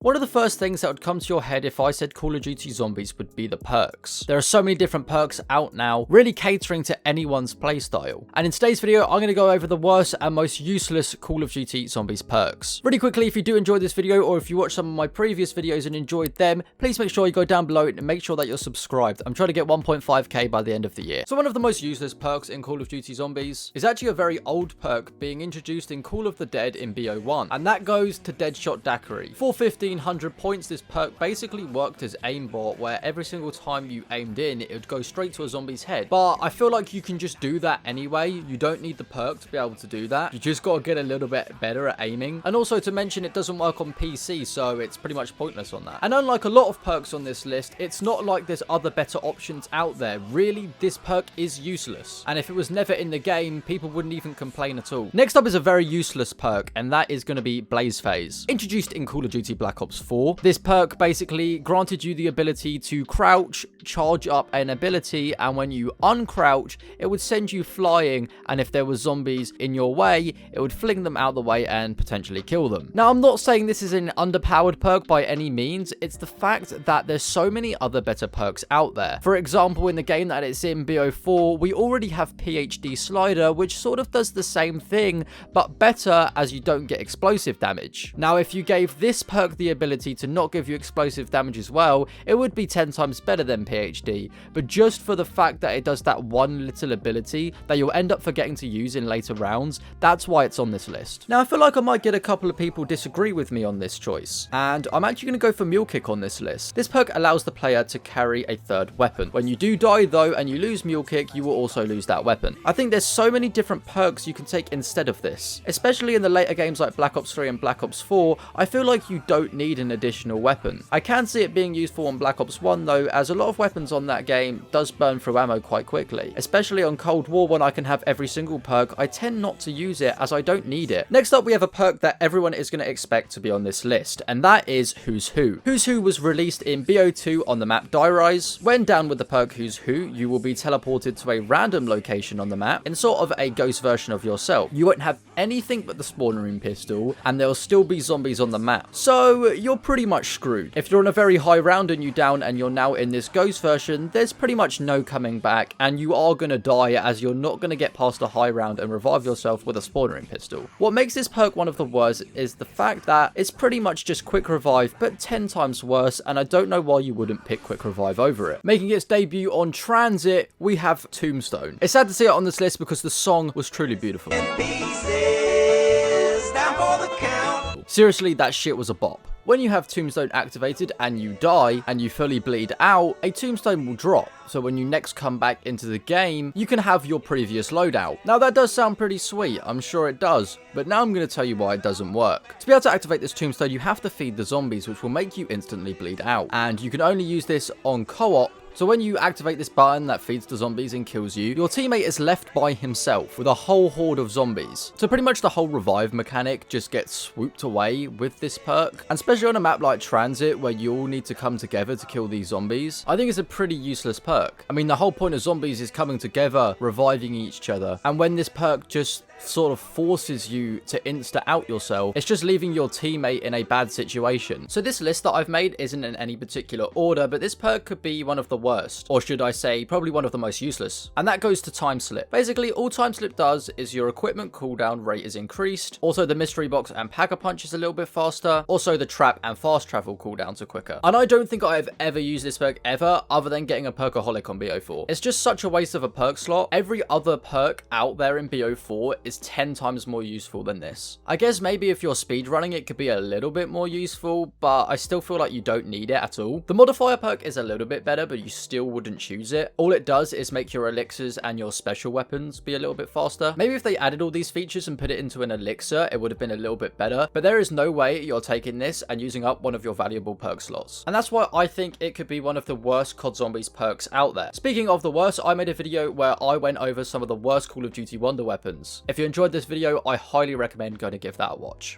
One of the first things that would come to your head if I said Call of Duty Zombies would be the perks. There are so many different perks out now, really catering to anyone's playstyle. And in today's video, I'm going to go over the worst and most useless Call of Duty Zombies perks. Really quickly, if you do enjoy this video, or if you watched some of my previous videos and enjoyed them, please make sure you go down below and make sure that you're subscribed. I'm trying to get 1.5k by the end of the year. So one of the most useless perks in Call of Duty Zombies is actually a very old perk being introduced in Call of the Dead in BO1. And that goes to Deadshot Daiquiri. 41500 points, this perk basically worked as aimbot, where every single time you aimed in, it would go straight to a zombie's head. But I feel like you can just do that anyway. You don't need the perk to be able to do that. You just got to get a little bit better at aiming. And also to mention, it doesn't work on PC, so it's pretty much pointless on that. And unlike a lot of perks on this list, it's not like there's other better options out there. Really, this perk is useless. And if it was never in the game, people wouldn't even complain at all. Next up is a very useless perk, and that is going to be Blaze Phase. Introduced in Call of Duty Black Ops 4, this perk basically granted you the ability to crouch, charge up an ability, and when you uncrouch, it would send you flying, and if there were zombies in your way, it would fling them out the way and potentially kill them. Now, I'm not saying this is an underpowered perk by any means. It's the fact that there's so many other better perks out there. For example, in the game that it's in, BO4, we already have PhD Slider, which sort of does the same thing, but better, as you don't get explosive damage. Now, if you gave this perk the ability to not give you explosive damage as well, it would be 10 times better than PhD, but just for the fact that it does that one little ability that you'll end up forgetting to use in later rounds, that's why it's on this list. Now, I feel like I might get a couple of people disagree with me on this choice, and I'm actually going to go for Mule Kick on this list. This perk allows the player to carry a third weapon. When you do die though, and you lose Mule Kick, you will also lose that weapon. I think there's so many different perks you can take instead of this, especially in the later games like Black Ops 3 and Black Ops 4. I feel like you don't need an additional weapon. I can see it being useful on Black Ops 1 though, as a lot of weapons on that game does burn through ammo quite quickly. Especially on Cold War, when I can have every single perk, I tend not to use it as I don't need it. Next up, we have a perk that everyone is going to expect to be on this list, and that is Who's Who. Who's Who was released in BO2 on the map Die Rise. When down with the perk Who's Who, you will be teleported to a random location on the map in sort of a ghost version of yourself. You won't have anything but the spawn room pistol, and there'll still be zombies on the map. So you're pretty much screwed. If you're on a very high round and you down and you're now in this ghost version, there's pretty much no coming back, and you are going to die, as you're not going to get past a high round and revive yourself with a spawn room pistol. What makes this perk one of the worst is the fact that it's pretty much just quick revive, but 10 times worse, and I don't know why you wouldn't pick quick revive over it. Making its debut on Transit, we have Tombstone. It's sad to see it on this list because the song was truly beautiful. Seriously, that shit was a bop. When you have Tombstone activated and you die and you fully bleed out, a Tombstone will drop. So when you next come back into the game, you can have your previous loadout. Now that does sound pretty sweet, I'm sure it does, but now I'm going to tell you why it doesn't work. To be able to activate this Tombstone, you have to feed the zombies, which will make you instantly bleed out. And you can only use this on co-op. So when you activate this button that feeds the zombies and kills you, your teammate is left by himself with a whole horde of zombies. So pretty much the whole revive mechanic just gets swooped away with this perk. And especially on a map like Transit, where you all need to come together to kill these zombies, I think it's a pretty useless perk. I mean, the whole point of zombies is coming together, reviving each other. And when this perk just sort of forces you to insta out yourself, it's just leaving your teammate in a bad situation. So this list that I've made isn't in any particular order, but this perk could be one of the worst, or should I say probably one of the most useless, and that goes to Time Slip. Basically, all Time Slip does is your equipment cooldown rate is increased. Also, the mystery box and Pack-a-Punch is a little bit faster. Also, the trap and fast travel cooldowns are quicker. And I don't think I've ever used this perk ever, other than getting a Perkaholic on BO4. It's just such a waste of a perk slot. Every other perk out there in BO4 is 10 times more useful than this. I guess maybe if you're speedrunning, it could be a little bit more useful, but I still feel like you don't need it at all. The modifier perk is a little bit better, but you still wouldn't choose it. All it does is make your elixirs and your special weapons be a little bit faster. Maybe if they added all these features and put it into an elixir, it would have been a little bit better, but there is no way you're taking this and using up one of your valuable perk slots. And that's why I think it could be one of the worst COD Zombies perks out there. Speaking of the worst, I made a video where I went over some of the worst Call of Duty Wonder weapons. If you enjoyed this video, I highly recommend going to give that a watch.